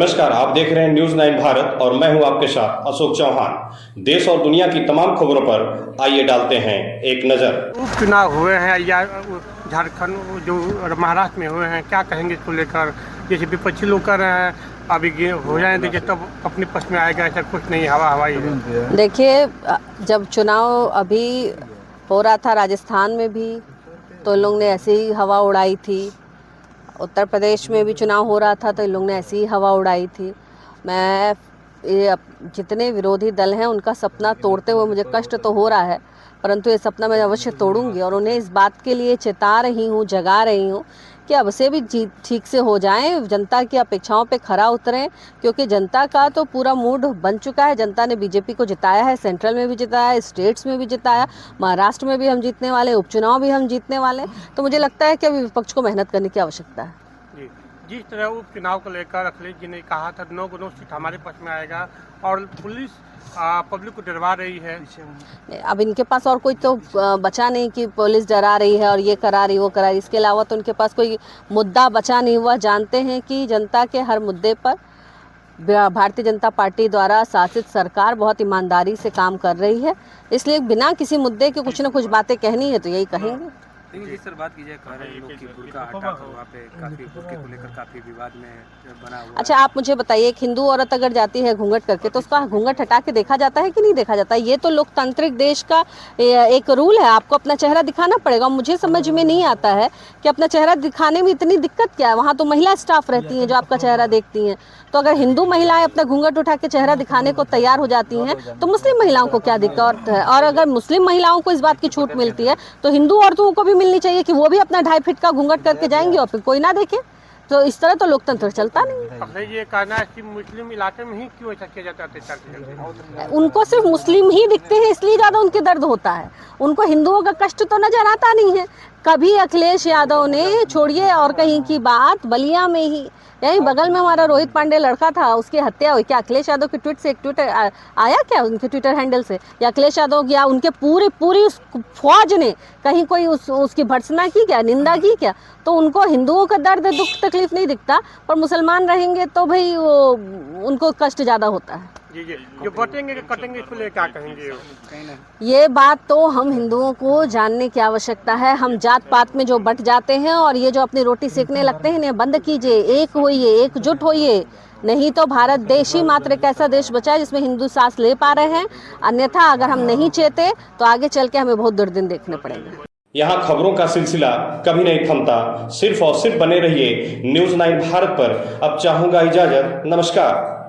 नमस्कार, आप देख रहे हैं न्यूज 9 भारत और मैं हूं आपके साथ अशोक चौहान। देश और दुनिया की तमाम खबरों पर आइए डालते हैं एक नजर। उपचुनाव हुए हैं या झारखंड जो महाराष्ट्र में हुए हैं, क्या कहेंगे इसको लेकर? जैसे विपक्षी लोग कर रहे हैं अभी हो जाए देखिए तब अपने पक्ष में आएगा, ऐसा कुछ नहीं, हवाई है। देखिए, जब चुनाव अभी हो रहा था राजस्थान में भी तो लोग ने ऐसे ही हवा उड़ाई थी, उत्तर प्रदेश में भी चुनाव हो रहा था तो इन लोगों ने ऐसी ही हवा उड़ाई थी। मैं जितने विरोधी दल हैं उनका सपना तोड़ते हुए मुझे कष्ट तो हो रहा है, परंतु ये सपना मैं अवश्य तोड़ूंगी और उन्हें इस बात के लिए चेता रही हूँ, जगा रही हूँ कि अब से भी ठीक से हो जाएं, जनता की अपेक्षाओं पे खरा उतरें, क्योंकि जनता का तो पूरा मूड बन चुका है। जनता ने बीजेपी को जिताया है, सेंट्रल में भी जिताया है, स्टेट्स में भी जिताया, महाराष्ट्र में भी हम जीतने वाले, उपचुनाव भी हम जीतने वाले। तो मुझे लगता है कि अभी विपक्ष को मेहनत करने की आवश्यकता है। जिस तरह उपचुनाव को लेकर अखिलेश जी ने कहा था 9 सीट हमारे पक्ष में आएगा और पुलिस पब्लिक को डरवा रही है। अब इनके पास और कोई तो बचा नहीं कि पुलिस डरा रही है और ये करा रही वो करा रही, इसके अलावा तो उनके पास कोई मुद्दा बचा नहीं हुआ। जानते हैं कि जनता के हर मुद्दे पर भारतीय जनता पार्टी द्वारा शासित सरकार बहुत ईमानदारी से काम कर रही है, इसलिए बिना किसी मुद्दे के कुछ न कुछ बातें कहनी है तो यही कहेंगे। लेकिन सर बात की जाए, कह रहे हैं लोग कि बुर्का हटा था, वहाँ पे काफी बुर्के को लेकर काफी विवाद में बना हुआ। अच्छा, आप मुझे बताइए, एक हिंदू औरत अगर जाती है घूंघट करके तो उसका घूंघट हटा के देखा जाता है कि नहीं देखा जाता? ये तो लोकतांत्रिक देश का एक रूल है, आपको अपना चेहरा दिखाना पड़ेगा। मुझे समझ में नहीं आता है कि अपना चेहरा दिखाने में इतनी दिक्कत क्या है। वहाँ तो महिला स्टाफ रहती हैं जो आपका चेहरा देखती हैं, तो अगर हिंदू महिलाएं अपना घूंघट उठा के चेहरा दिखाने को तैयार हो जाती हैं तो मुस्लिम महिलाओं को क्या दिक्कत है? और अगर मुस्लिम महिलाओं को इस बात की छूट मिलती है तो हिंदू औरतों को भी मिलनी चाहिए कि वो भी अपना 2.5 फीट का घूंघट करके जाएंगे और फिर कोई ना देखे। तो इस तरह तो लोकतंत्र चलता नहीं। ये कहना है कि मुस्लिम इलाके में ही क्यों ऐसा किया जाता है? उनको सिर्फ मुस्लिम ही दिखते हैं इसलिए ज़्यादा उनके दर्द होता है, उनको हिंदुओं का कष्ट तो नजर आता नहीं है। कभी अखिलेश यादव ने, छोड़िए और कहीं की बात, बलिया में ही यही बगल में हमारा रोहित पांडे लड़का था, उसकी हत्या हुई। क्या अखिलेश यादव के ट्वीट से एक ट्वीट आया क्या उनके ट्विटर हैंडल से? या अखिलेश यादव या उनके पूरी फौज ने कहीं कोई उसकी भर्त्सना की क्या, निंदा की क्या? तो उनको हिंदुओं का दर्द दुख तकलीफ नहीं दिखता, पर मुसलमान रहेंगे तो भाई वो उनको कष्ट ज़्यादा होता है। जी जो बटेंगे कटेंगे इसको लेकर क्या कहेंगे? ये बात तो हम हिंदुओं को जानने की आवश्यकता है। हम जात पात में जो बट जाते हैं और ये जो अपनी रोटी सेकने लगते हैं, इन्हें बंद कीजिए, एक होइए, एकजुट होइए, नहीं तो भारत देश ही मात्र एक ऐसा देश बचा है जिसमें हिंदू सांस ले पा रहे हैं। अन्यथा अगर हम नहीं चेते तो आगे चल के हमें बहुत दुर्दिन देखने पड़ेंगे। यहाँ खबरों का सिलसिला कभी नहीं थमता, सिर्फ और सिर्फ बने रहिए न्यूज 9 भारत पर। अब चाहूंगा इजाजत, नमस्कार।